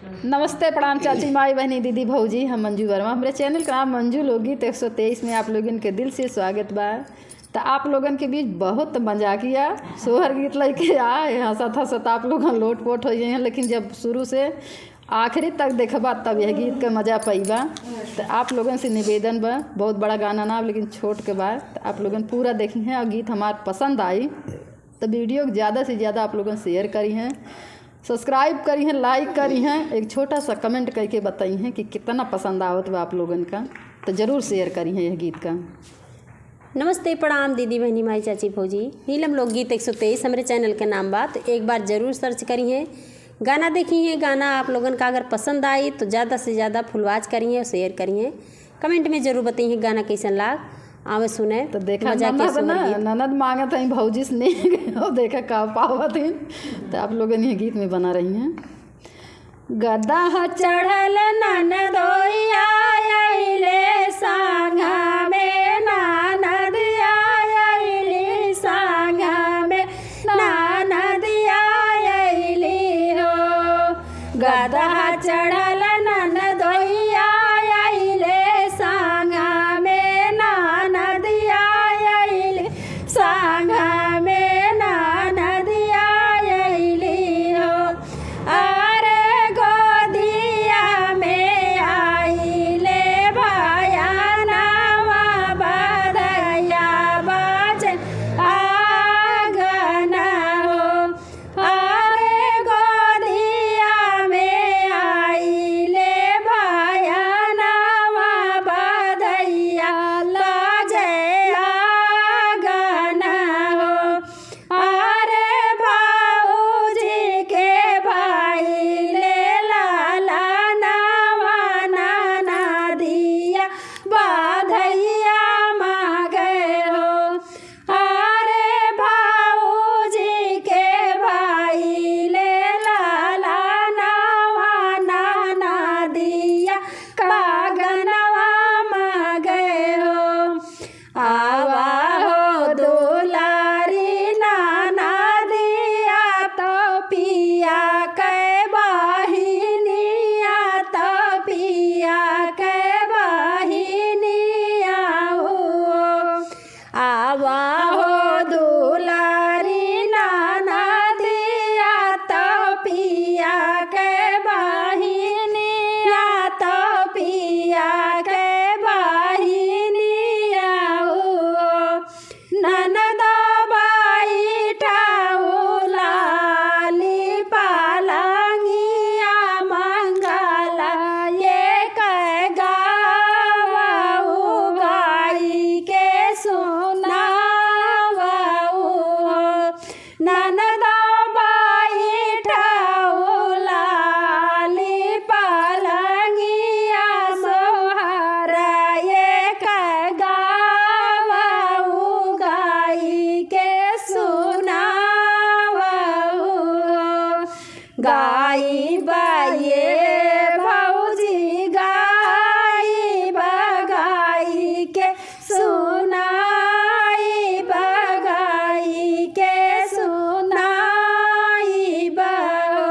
नमस्ते, प्रणाम चाची, माई, बहनी, दीदी, भौजी। हम मंजू वर्मा। हमारे चैनल का नाम मंजू लोकगीत 123 में आप लोगन के दिल से स्वागत बा। तो आप लोगन के बीच बहुत मजाकिया सोहर गीत लेके आए हंसत हंसत आप लोग लोट पोट हो हैं, लेकिन जब शुरू से आखिरी तक देखबा तब यह गीत का मज़ा पैबा। तो आप लोगन से निवेदन बा, बहुत बड़ा गाना ना लेकिन छोट के बाद तो आप लोगन पूरा देखी हैं और गीत हमार पसंद आई तो वीडियो ज़्यादा से ज़्यादा आप लोगन शेयर करी हैं, सब्सक्राइब करी हैं, लाइक करी हैं, एक छोटा सा कमेंट करके बताई हैं कि कितना पसंद आवत बा आप लोगन का। तो ज़रूर शेयर करी हैं यह गीत का। नमस्ते, प्रणाम दीदी, बहनी, माई, चाची, फौजी। नीलम लोकगीत 123 हमारे चैनल के नाम बा। तो एक बार ज़रूर सर्च करी हैं, गाना देखी हैं। गाना आप लोगन का अगर पसंद आई तो ज़्यादा से ज़्यादा फुलवाज करी हैं और शेयर करी हैं। कमेंट में ज़रूर बताइए गाना कैसन लाग आवे सुने। तो देखा ननद मांगत हैं भौजी से नहीं देखा का पावत हैं। तो आप लोगन ये गीत में बना रही हैं। गदा चढ़ल ननदोइया आइले सांगा में, ननद आइली सांगा में, ननद आइली हो। गदा चढ़ल ननदोइया आइले सांगा में, ननद आइली सांगा में, ननद आइली हो। अरे गोदिया में आइले भयानवा बदया बचन आंगन हो। अरे गोदिया में आइले भयानवा बदया लाजे आंगन हो। अरे भाऊजी के भाईले लाला नवा नाना दिया बाधैया मांगे हो। अरे भाऊजी के भाईले लाला नवा नाना दिया कागनवा मांगे हो। आवा हो दुलारी नाना दिया तो पिया के बहिनिया, तो पिया के बहिनिया हो। आवा हो दुलारी नाना दिया तो पिया के बहिनिया, तो पिया के बहिनिया हो। ननद बैठाऊ लाली पालंगिया मंगला ये गावाऊ गाई के सुनावाऊ हो। ननद बैठाऊ लाली पालंगिया सोहरा ये गावाऊ गाई के सुनावाऊ हो। गाई बाये भौजी गाई बगाई के सुनाई, बगाई के सुनाई बहो।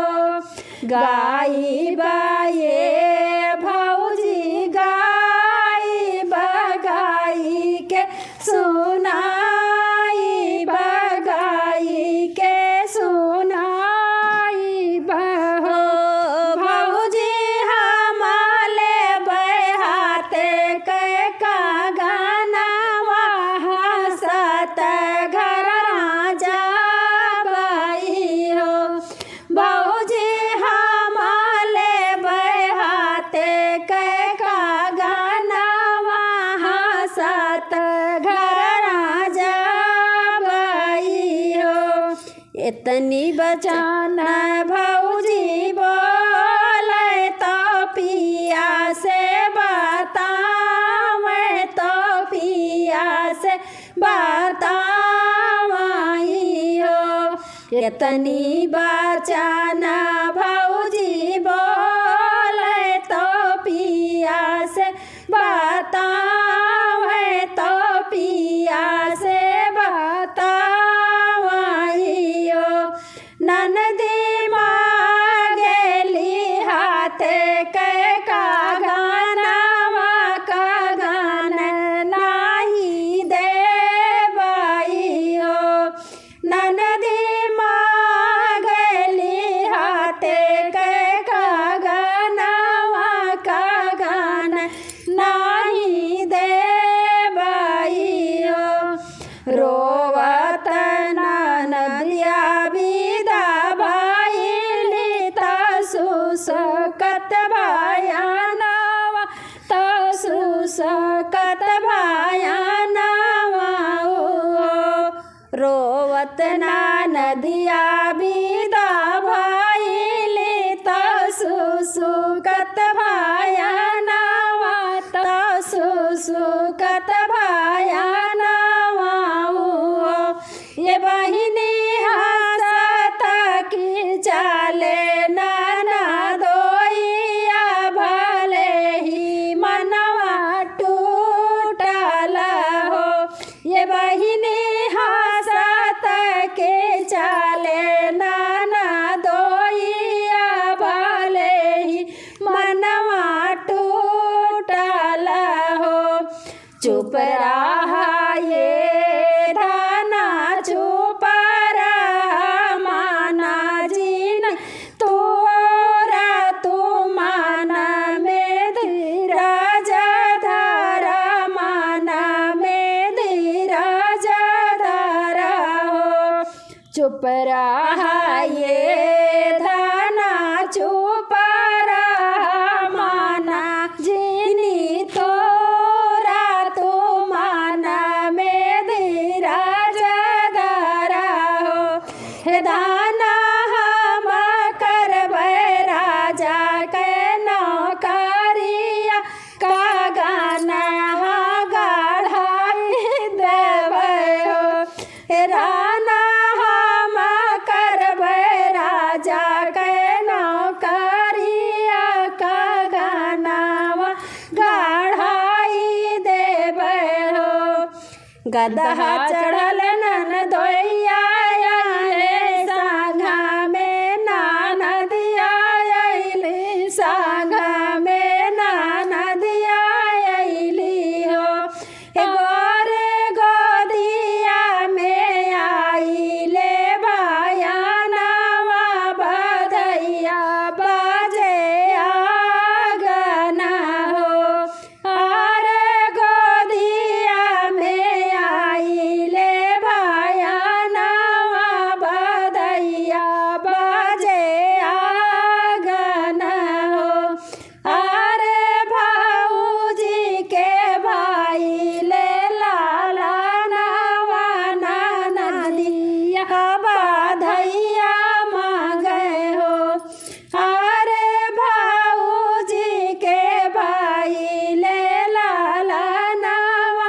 गाई बाये भौजी गाई बगाई के सुनाई, बगाई के सुनाई बहो। भौजी हमाले बहाते के का गाना हंसत घर राजा बाई हो। भौजी हमाले बहाते के का गाना हंसत घर राजा बाई हो। इतनी बचान भौजी बोले तो पिया से बतावे, तो पिया से बतावाई हो। इतनी बचान भौजी बोले तो पिया से बतावे, तो पिया से बतावाई हो। ननदी मांगेली हाथ भाया नावा तो सुसुकत भाया नावा ये बहिनी हंसत की चले नाना दोइया भले ही मनवा टूटल हो ये बहिनी हंसत के चले नाना दोइया भले ही मनवा टूटल हो चुप रहा ये दाना चुप रहा माना जीन तोरा तू माना में धीरज धरा माना में धीरज धरा हो चुप रहा ये दाना चुप रहा माना जीनी तोरा तू माना में धीरज धरा हो हे दाना हम करबै राजा के नौकरिया का गाना गढ़ाई देबै हो हे राना हम करबै राजा के नौकरिया का गाना गढ़ाई देबै हो गदहा चढ़ल नन दोइया आइले संघा में नदिया अइली संघा में नदिया अइली हो हे गोरे गोदिया में आइले भाया नावा बधैया बाजे आगना हो अरे गोदिया में आइले भाया नावा बधैया बाजे आगना हो अरे भाऊजी के भाई ले लाला नावा नदिया बधैया मांगे हो अरे भाऊजी के भाई ले लाला नावा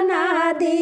नदी